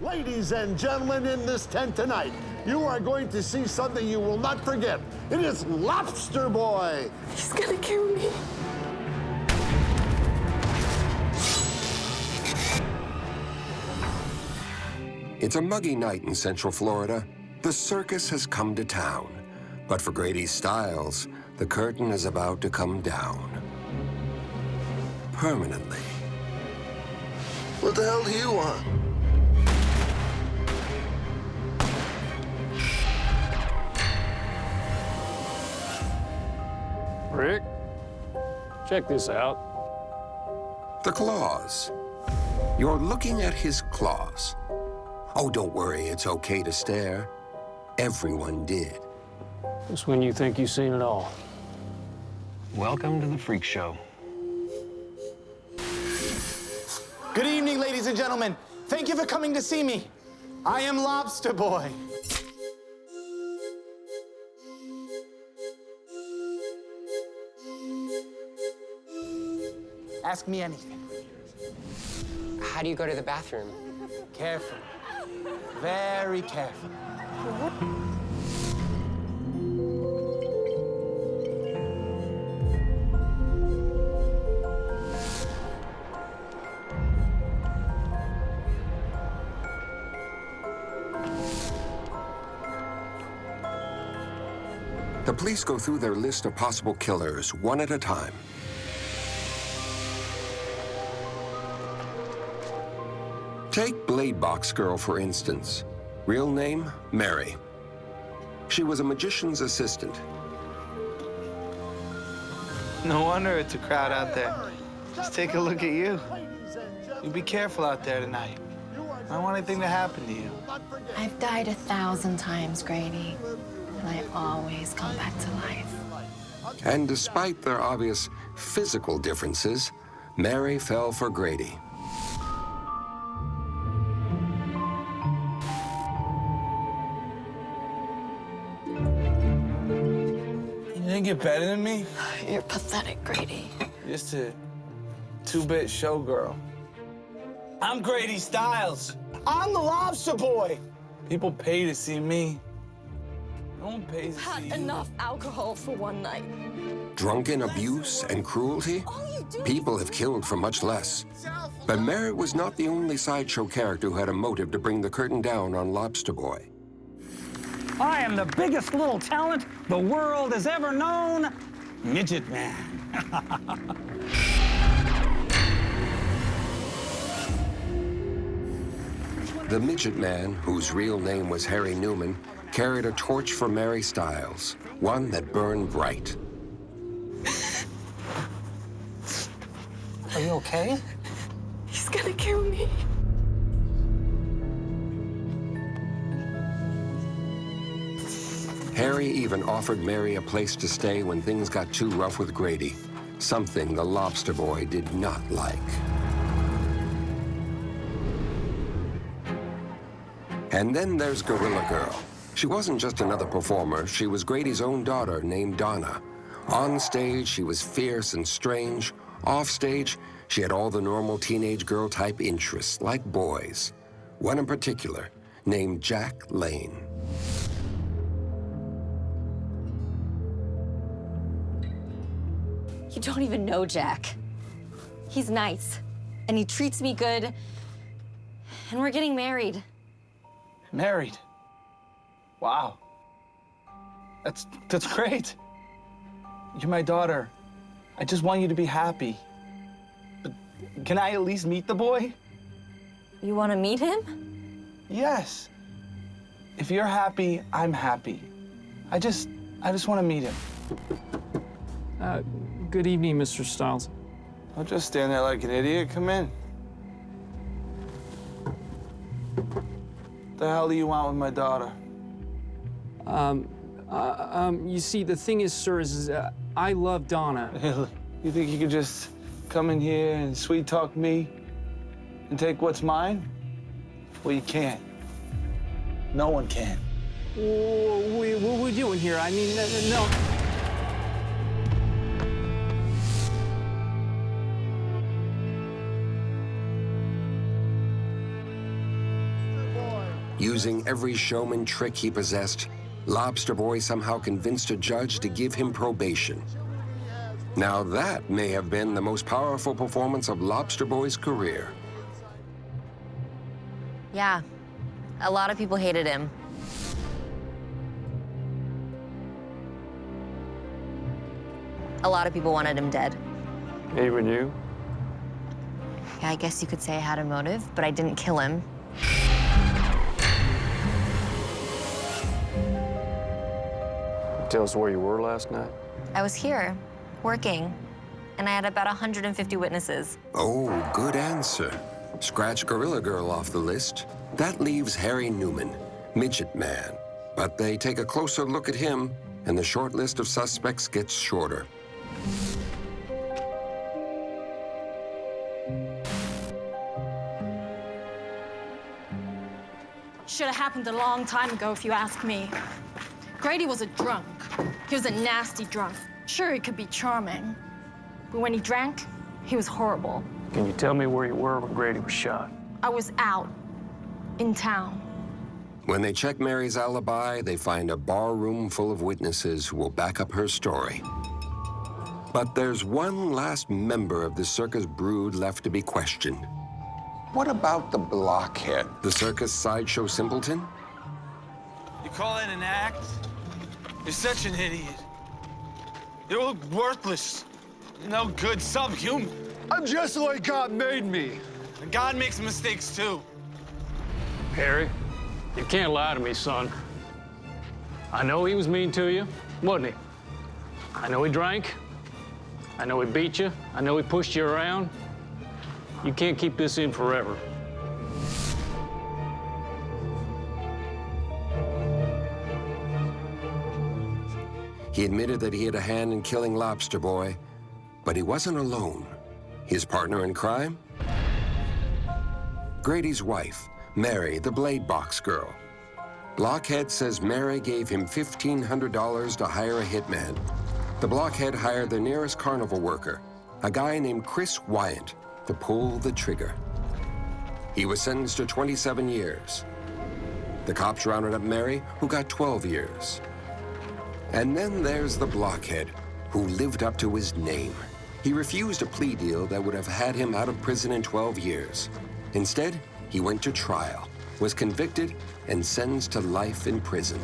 Ladies and gentlemen in this tent tonight, you are going to see something you will not forget. It is Lobster Boy. He's gonna kill me. It's a muggy night in Central Florida. The circus has come to town. But for Grady Stiles, the curtain is about to come down. Permanently. What the hell do you want? Rick, check this out. The claws. You're looking at his claws. Oh, don't worry, it's okay to stare. Everyone did. Just when you think you've seen it all. Welcome to the freak show. Good evening, ladies and gentlemen. Thank you for coming to see me. I am Lobster Boy. Ask me anything. How do you go to the bathroom? Carefully. Very carefully. The police go through their list of possible killers one at a time. Take Blade Box Girl, for instance. Real name, Mary. She was a magician's assistant. No wonder it's a crowd out there. Just take a look at you. You be careful out there tonight. I don't want anything to happen to you. I've died 1,000 times, Grady, and I always come back to life. And despite their obvious physical differences, Mary fell for Grady. You didn't get better than me? You're pathetic, Grady. Just a two-bit showgirl. I'm Grady Stiles. I'm the Lobster Boy. People pay to see me. No one pays to Had see you. enough alcohol for one night. Drunken abuse and cruelty? People have killed for much less. But Merritt was not the only sideshow character who had a motive to bring the curtain down on Lobster Boy. I am the biggest little talent the world has ever known, Midget Man. The Midget Man, whose real name was Harry Newman, carried a torch for Mary Stiles, one that burned bright. Are you okay? He's gonna kill me. Harry even offered Mary a place to stay when things got too rough with Grady, something the Lobster Boy did not like. And then there's Gorilla Girl. She wasn't just another performer, she was Grady's own daughter named Donna. On stage, she was fierce and strange. Off stage, she had all the normal teenage girl type interests, like boys. One in particular, named Jack Lane. You don't even know Jack. He's nice, and he treats me good, and we're getting married. Married? Wow. That's great. You're my daughter. I just want you to be happy. But can I at least meet the boy? You want to meet him? Yes. If you're happy, I'm happy. I just want to meet him. Good evening, Mr. Stiles. Don't just stand there like an idiot. Come in. The hell do you want with my daughter? You see, the thing is, sir, is I love Donna. You think you could just come in here and sweet talk me and take what's mine? Well, you can't. No one can. What are we doing here? I mean, no. Using every showman trick he possessed, Lobster Boy somehow convinced a judge to give him probation. Now that may have been the most powerful performance of Lobster Boy's career. Yeah, a lot of people hated him. A lot of people wanted him dead. Even you? Yeah, I guess you could say I had a motive, but I didn't kill him. Tell us where you were last night. I was here, working, and I had about 150 witnesses. Oh, good answer. Scratch Gorilla Girl off the list. That leaves Harry Newman, Midget Man. But they take a closer look at him, and the short list of suspects gets shorter. Should have happened a long time ago, if you ask me. Grady was a drunk. He was a nasty drunk. Sure, he could be charming, but when he drank, he was horrible. Can you tell me where you were when Grady was shot? I was out, in town. When they check Mary's alibi, they find a bar room full of witnesses who will back up her story. But there's one last member of the circus brood left to be questioned. What about the blockhead, the circus sideshow simpleton? You call that an act? You're such an idiot. You look worthless. No good, subhuman. I'm just like God made me. And God makes mistakes, too. Harry, you can't lie to me, son. I know he was mean to you, wasn't he? I know he drank. I know he beat you. I know he pushed you around. You can't keep this in forever. He admitted that he had a hand in killing Lobster Boy, but he wasn't alone. His partner in crime? Grady's wife, Mary, the blade box girl. Blockhead says Mary gave him $1,500 to hire a hitman. The blockhead hired the nearest carnival worker, a guy named Chris Wyant, to pull the trigger. He was sentenced to 27 years. The cops rounded up Mary, who got 12 years. And then there's the blockhead, who lived up to his name. He refused a plea deal that would have had him out of prison in 12 years. Instead, he went to trial, was convicted, and sentenced to life in prison.